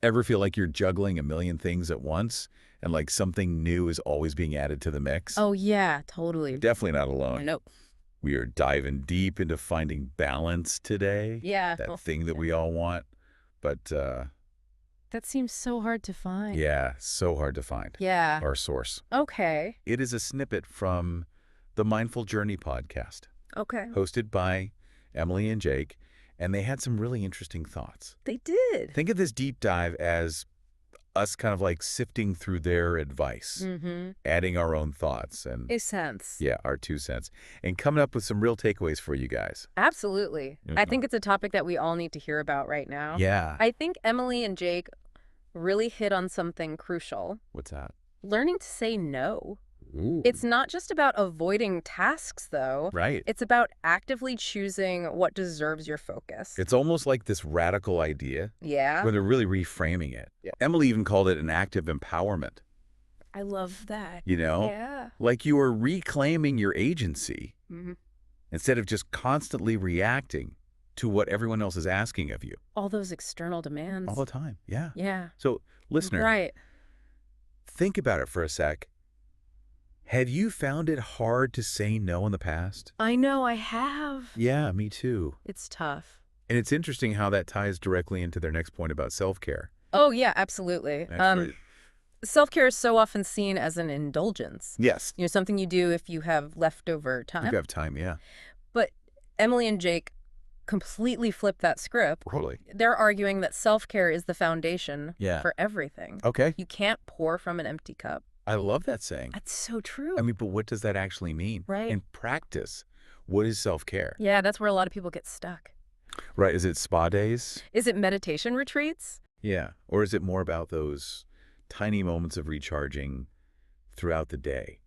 Ever feel like you're juggling a million things at once and like something new is always being added to the mix? Oh, yeah, totally. Definitely not alone. Nope. We are diving deep into finding balance today. Yeah. That thing that we all want. But That seems so hard to find. yeah, so hard to find. Yeah. Our source. Okay. It is a snippet from the Mindful Journey podcast, Okay. hosted by Emily and Jake, and they had some really interesting thoughts. They did. Think of this deep dive as us kind of like sifting through their advice, adding our own thoughts and A sense. yeah, our 2 cents, and coming up with some real takeaways for you guys. Absolutely. I think it's a topic that we all need to hear about right now. Yeah. I think Emily and Jake really hit on something crucial. What's that? Learning to say no. Ooh. It's not just about avoiding tasks, though. Right. It's about actively choosing what deserves your focus. It's almost like this radical idea Yeah. where they're really reframing it. Yeah. Emily even called it an act of empowerment. I love that. You know? Yeah. Like you are reclaiming your agency instead of just constantly reacting to what everyone else is asking of you. All those external demands. All the time. Yeah. Yeah. So, listener, Right. think about it for a sec. Have you found it hard to say no in the past? I know I have. Yeah, me too. It's tough. And it's interesting how that ties directly into their next point about self-care. Oh, yeah, absolutely. Actually, Self-care is so often seen as an indulgence. yes. You know, something you do if you have leftover time. You have time, yeah. But Emily and Jake completely flip that script. Totally. They're arguing that self-care is the foundation for everything. Okay. You can't pour from an empty cup. I love that saying. That's so true. I mean, but what does that actually mean? Right. In practice, what is self-care? Yeah, that's where a lot of people get stuck. Right. Is it spa days? Is it meditation retreats? Yeah. Or is it more about those tiny moments of recharging throughout the day?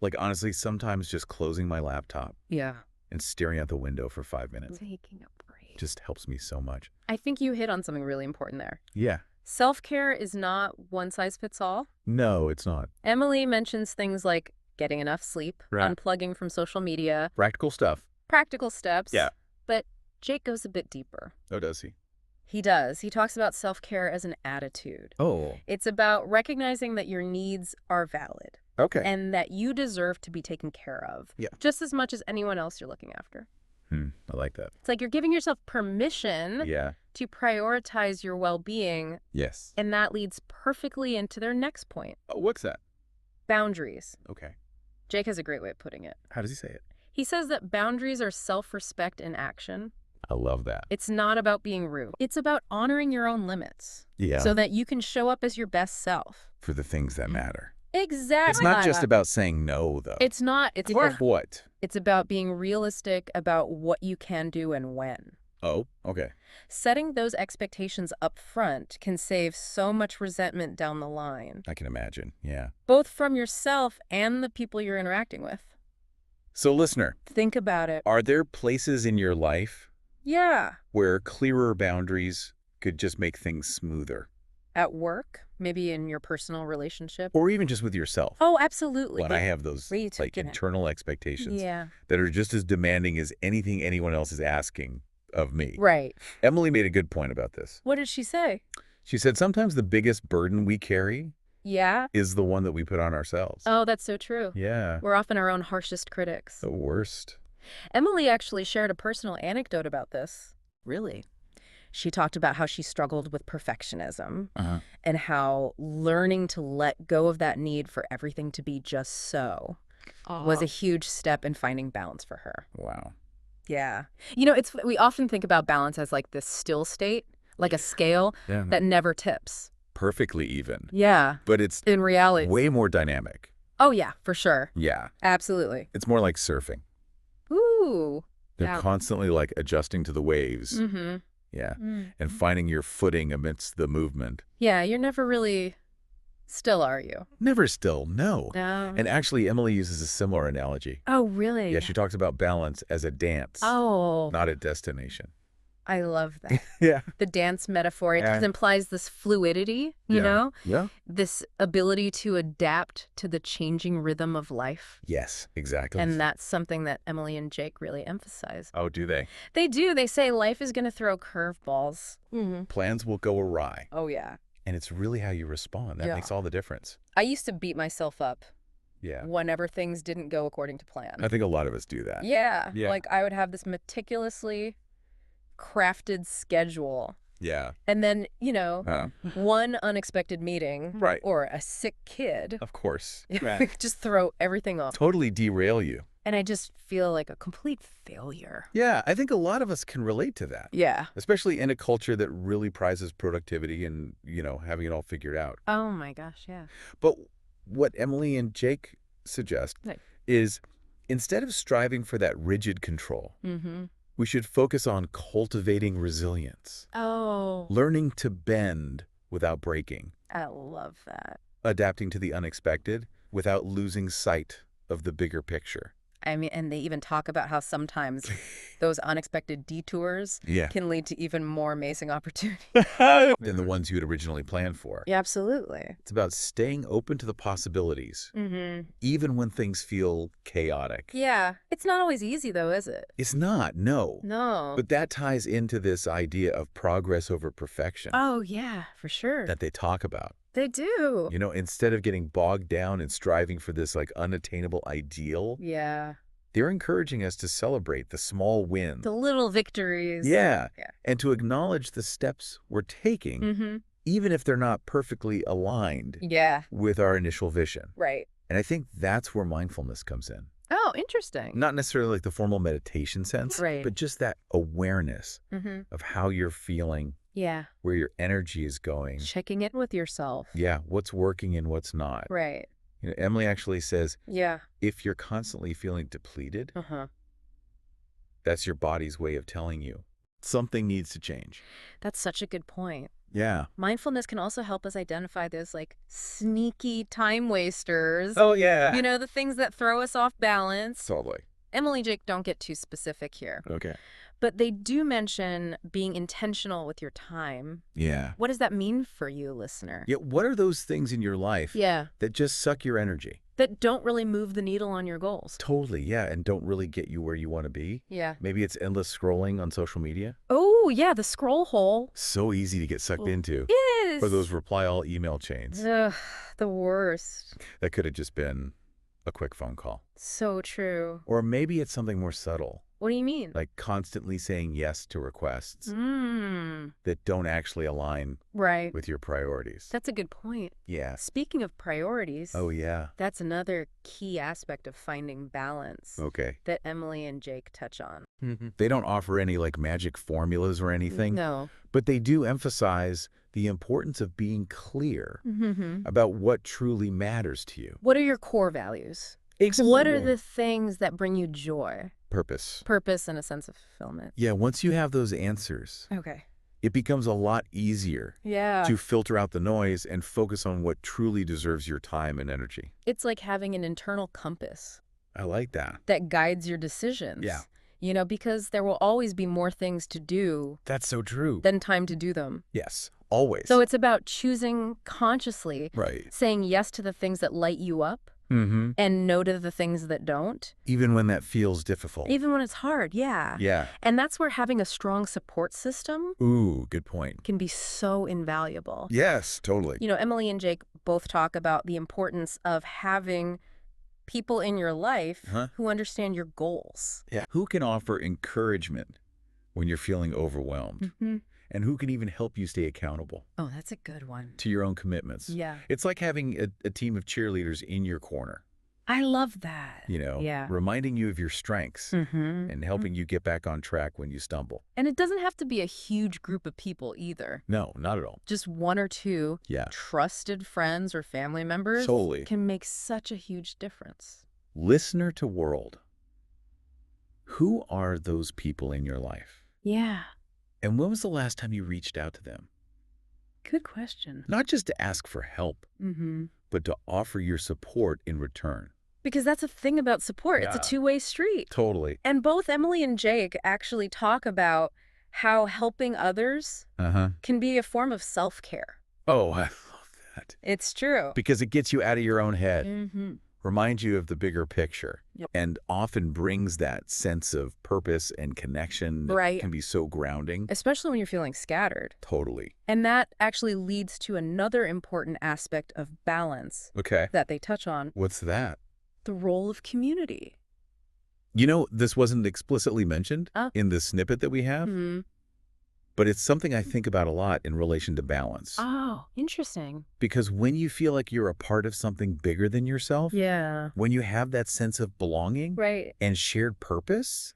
Like, honestly, sometimes just closing my laptop Yeah. and staring out the window for 5 minutes Taking a break. just helps me so much. I think you hit on something really important there. Yeah. Self-care is not one size fits all. No, it's not. Emily mentions things like getting enough sleep, Right. unplugging from social media, Practical stuff. practical steps. Yeah. But Jake goes a bit deeper. Oh, does he? He does. He talks about self-care as an attitude. Oh. It's about recognizing that your needs are valid Okay. and that you deserve to be taken care of. Yeah. Just as much as anyone else you're looking after. I like that. It's like you're giving yourself permission Yeah. to prioritize your well-being, Yes. and that leads perfectly into their next point. Oh, what's that? Boundaries. Okay. Jake has a great way of putting it. How does he say it? He says that boundaries are self-respect in action. I love that. It's not about being rude. It's about honoring your own limits Yeah. so that you can show up as your best self. For the things that matter. Exactly. It's not just about saying no, though. It's not. It's Or what? It's about being realistic about what you can do and when. Oh, okay. Setting those expectations up front can save so much resentment down the line, I can imagine. Yeah. both from yourself and the people you're interacting with. So, listener, Think about it. are there places in your life Yeah. where clearer boundaries could just make things smoother? At work, maybe in your personal relationship. Or even just with yourself? Oh, absolutely. When I have those where you took like it. internal expectations Yeah. that are just as demanding as anything anyone else is asking of me. Right. Emily made a good point about this. What did she say? She said sometimes the biggest burden we carry Yeah. is the one that we put on ourselves. Oh, that's so true. Yeah. We're often our own harshest critics. The worst. Emily actually shared a personal anecdote about this. Really? She talked about how she struggled with perfectionism and how learning to let go of that need for everything to be just so was a huge step in finding balance for her. Wow. Yeah. You know, we often think about balance as like this still state, like a scale Yeah. that never tips. Perfectly even. Yeah. But it's In reality. way more dynamic. Oh, yeah, for sure. Yeah. Absolutely. It's more like surfing. Ooh. They're Yeah. constantly like adjusting to the waves. Mm-hmm. Yeah. And finding your footing amidst the movement. Yeah, you're never really still, are you? Never still, no. No. And actually, Emily uses a similar analogy. Oh, really? Yeah, she talks about balance as a dance, Oh, not a destination. I love that. Yeah. The dance metaphor, it Yeah. implies this fluidity, you Yeah. know? Yeah. This ability to adapt to the changing rhythm of life. Yes, exactly. And that's something that Emily and Jake really emphasize. Oh, do they? They do. They say life is going to throw curveballs. Plans will go awry. Oh, yeah. And it's really how you respond. That makes all the difference. I used to beat myself up Yeah. whenever things didn't go according to plan. I think a lot of us do that. Yeah. Yeah. Like I would have this meticulously crafted schedule. Yeah. And then, one unexpected meeting Right. or a sick kid. Of course. Just throw everything off. Totally derail you. And I just feel like a complete failure. Yeah, I think a lot of us can relate to that. Yeah. Especially in a culture that really prizes productivity and, having it all figured out. Oh my gosh, yeah. But what Emily and Jake suggest is instead of striving for that rigid control, we should focus on cultivating resilience. Oh. Learning to bend without breaking. I love that. Adapting to the unexpected without losing sight of the bigger picture. I mean, and they even talk about how sometimes those unexpected detours can lead to even more amazing opportunities. Than the ones you had originally planned for. Yeah, absolutely. It's about staying open to the possibilities, even when things feel chaotic. Yeah. It's not always easy, though, is it? It's not, no. No. But that ties into this idea of progress over perfection. Oh, yeah, for sure. That they talk about. They do. Instead of getting bogged down and striving for this unattainable ideal. Yeah. They're encouraging us to celebrate the small wins. The little victories. Yeah. And to acknowledge the steps we're taking, even if they're not perfectly aligned with our initial vision. Right. And I think that's where mindfulness comes in. Oh, interesting. Not necessarily like the formal meditation sense, but just that awareness of how you're feeling. Yeah. Where your energy is going. Checking in with yourself. Yeah. What's working and what's not. Right. Emily actually says, yeah, if you're constantly feeling depleted, that's your body's way of telling you something needs to change. That's such a good point. Yeah. Mindfulness can also help us identify those sneaky time wasters. Oh, yeah. The things that throw us off balance. Totally. Emily and Jake don't get too specific here. Okay. But they do mention being intentional with your time. Yeah. What does that mean for you, listener? Yeah. What are those things in your life that just suck your energy? That don't really move the needle on your goals. Totally, yeah, and don't really get you where you want to be. Yeah. Maybe it's endless scrolling on social media. Oh, yeah, the scroll hole. So easy to get sucked into. Yes. Or those reply-all email chains. Ugh, the worst. That could have just been a quick phone call. So true. Or maybe it's something more subtle. What do you mean? Like constantly saying yes to requests that don't actually align with your priorities. That's a good point. Yeah. Speaking of priorities. Oh, yeah. That's another key aspect of finding balance. Okay. That Emily and Jake touch on. They don't offer any magic formulas or anything. No. But they do emphasize the importance of being clear about what truly matters to you. What are your core values? Exactly. What are the things that bring you joy? Purpose and a sense of fulfillment. Yeah, once you have those answers, it becomes a lot easier to filter out the noise and focus on what truly deserves your time and energy. It's like having an internal compass. I like that. That guides your decisions. Yeah. Because there will always be more things to do. That's so true. Than time to do them. Yes, always. So it's about choosing consciously. Right. Saying yes to the things that light you up. And no to the things that don't. Even when that feels difficult. Even when it's hard, yeah. Yeah. And that's where having a strong support system. Ooh, good point. Can be so invaluable. Yes, totally. Emily and Jake both talk about the importance of having people in your life who understand your goals. Yeah. Who can offer encouragement when you're feeling overwhelmed? And who can even help you stay accountable. Oh, that's a good one. To your own commitments. Yeah. It's like having a team of cheerleaders in your corner. I love that. Reminding you of your strengths and helping you get back on track when you stumble. And it doesn't have to be a huge group of people either. No, not at all. Just one or two trusted friends or family members can make such a huge difference. Listener to world. Who are those people in your life? Yeah. And when was the last time you reached out to them? Good question. Not just to ask for help, but to offer your support in return. Because that's a thing about support. Yeah. It's a two-way street. Totally. And both Emily and Jake actually talk about how helping others can be a form of self-care. Oh, I love that. It's true. Because it gets you out of your own head. Reminds you of the bigger picture. Yep. And often brings that sense of purpose and connection that can be so grounding. Especially when you're feeling scattered. Totally. And that actually leads to another important aspect of balance that they touch on. What's that? The role of community. You know, this wasn't explicitly mentioned in the snippet that we have, but it's something I think about a lot in relation to balance. Oh, interesting. Because when you feel like you're a part of something bigger than yourself, when you have that sense of belonging and shared purpose,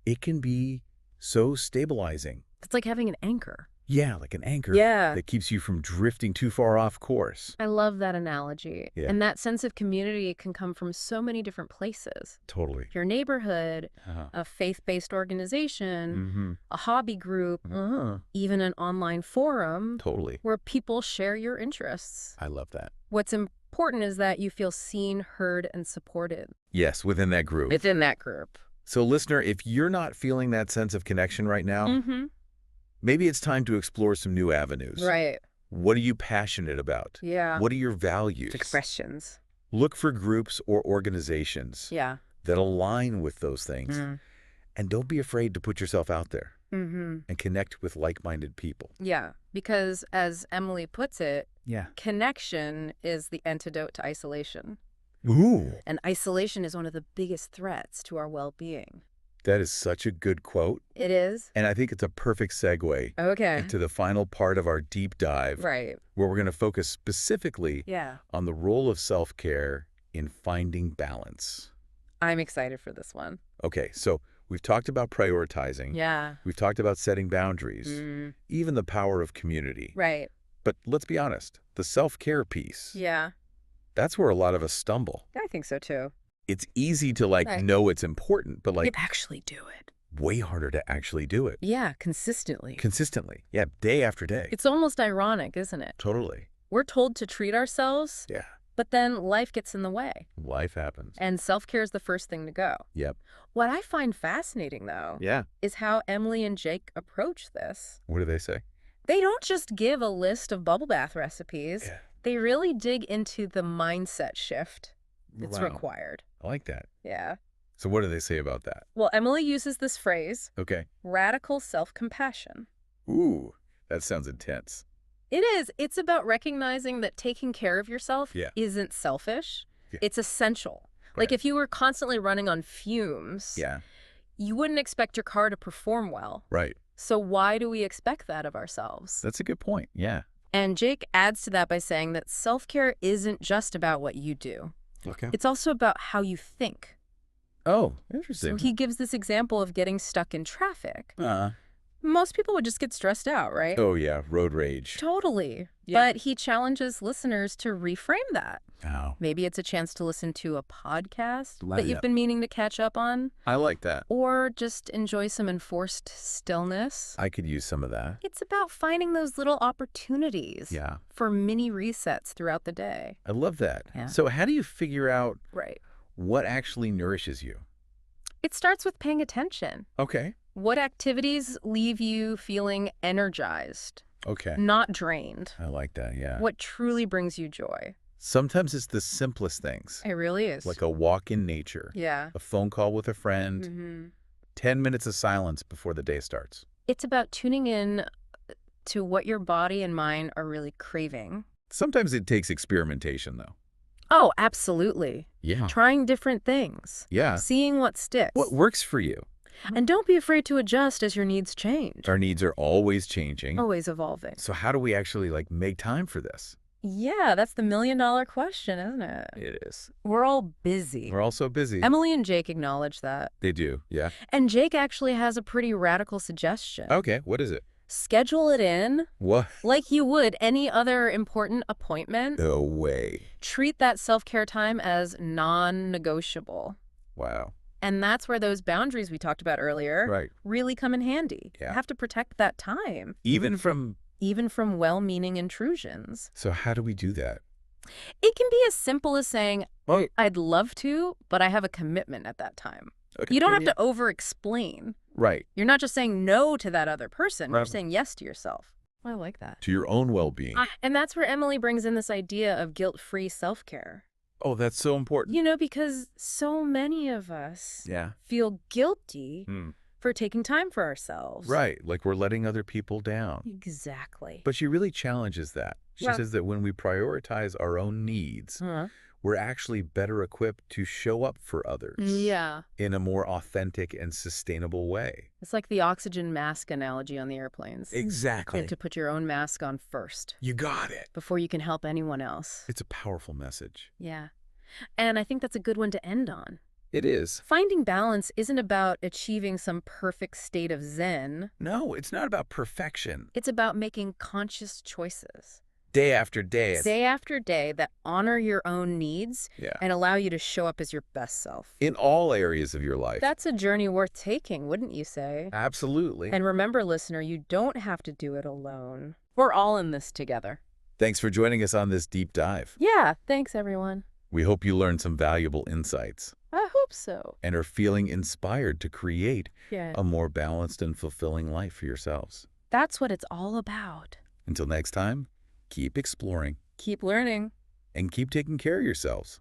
it can be so stabilizing. It's like having an anchor. Yeah, like an anchor that keeps you from drifting too far off course. I love that analogy. Yeah. And that sense of community can come from so many different places. Totally. Your neighborhood, a faith-based organization, a hobby group, even an online forum where people share your interests. I love that. What's important is that you feel seen, heard, and supported. Yes, within that group. Within that group. So listener, if you're not feeling that sense of connection right now, maybe it's time to explore some new avenues. Right. What are you passionate about? Yeah. What are your values? Expressions. Look for groups or organizations that align with those things. And don't be afraid to put yourself out there and connect with like-minded people. Yeah, because as Emily puts it, connection is the antidote to isolation. Ooh. And isolation is one of the biggest threats to our well-being. That is such a good quote. It is. And I think it's a perfect segue into the final part of our deep dive, where we're going to focus specifically on the role of self-care in finding balance. I'm excited for this one. Okay, so we've talked about prioritizing. Yeah. We've talked about setting boundaries, even the power of community. Right. But let's be honest, the self-care piece, that's where a lot of us stumble. I think so too. It's easy to know it's important, but actually do it. Way harder to actually do it. Yeah, consistently. Consistently. Yeah, day after day. It's almost ironic, isn't it? Totally. We're told to treat ourselves. Yeah. But then life gets in the way. Life happens. And self-care is the first thing to go. Yep. What I find fascinating, though, is how Emily and Jake approach this. What do they say? They don't just give a list of bubble bath recipes. They really dig into the mindset shift that's required. I like that. Yeah. So what do they say about that? Well, Emily uses this phrase, radical self-compassion. Ooh, that sounds intense. It is. It's about recognizing that taking care of yourself isn't selfish. It's essential. Like if you were constantly running on fumes, you wouldn't expect your car to perform well. Right. So why do we expect that of ourselves? That's a good point. Yeah. And Jake adds to that by saying that self-care isn't just about what you do. Okay. It's also about how you think. Oh, interesting. So he gives this example of getting stuck in traffic. Most people would just get stressed out, right? Oh, yeah. Road rage. Totally. Yeah. But he challenges listeners to reframe that. Oh. Maybe it's a chance to listen to a podcast that you've been meaning to catch up on. I like that. Or just enjoy some enforced stillness. I could use some of that. It's about finding those little opportunities for mini resets throughout the day. I love that. Yeah. So how do you figure out what actually nourishes you? It starts with paying attention. Okay. What activities leave you feeling energized? Okay. Not drained. I like that, yeah. What truly brings you joy? Sometimes it's the simplest things. It really is. Like a walk in nature. Yeah. A phone call with a friend. 10 minutes of silence before the day starts. It's about tuning in to what your body and mind are really craving. Sometimes it takes experimentation, though. Oh, absolutely. Yeah. Trying different things. Yeah. Seeing what sticks. What works for you. And don't be afraid to adjust as your needs change. Our needs are always changing. Always evolving. So how do we actually make time for this? Yeah, that's the million-dollar question, isn't it? It is. We're all busy. We're all so busy. Emily and Jake acknowledge that. They do, yeah. And Jake actually has a pretty radical suggestion. Okay, what is it? Schedule it in. What? Like you would any other important appointment. No way. Treat that self-care time as non-negotiable. Wow. And that's where those boundaries we talked about earlier really come in handy. Yeah. You have to protect that time. Even from well-meaning intrusions. So how do we do that? It can be as simple as saying, I'd love to, but I have a commitment at that time. Okay. You don't have to over-explain. Right. You're not just saying no to that other person. You're saying yes to yourself. I like that. To your own well-being. And that's where Emily brings in this idea of guilt-free self-care. Oh, that's so important. Because so many of us Yeah. feel guilty for taking time for ourselves. Right, like we're letting other people down. Exactly. But she really challenges that. She says that when we prioritize our own needs, we're actually better equipped to show up for others in a more authentic and sustainable way. It's like the oxygen mask analogy on the airplanes. You Exactly. have to put your own mask on first You got it. before you can help anyone else. It's a powerful message. Yeah. And I think that's a good one to end on. It is. Finding balance isn't about achieving some perfect state of zen. No, it's not about perfection. It's about making conscious choices. Day after day. Day after day that honor your own needs and allow you to show up as your best self. In all areas of your life. That's a journey worth taking, wouldn't you say? Absolutely. And remember, listener, you don't have to do it alone. We're all in this together. Thanks for joining us on this deep dive. Yeah, thanks, everyone. We hope you learned some valuable insights. I hope so. And are feeling inspired to create a more balanced and fulfilling life for yourselves. That's what it's all about. Until next time, keep exploring. Keep learning. And keep taking care of yourselves.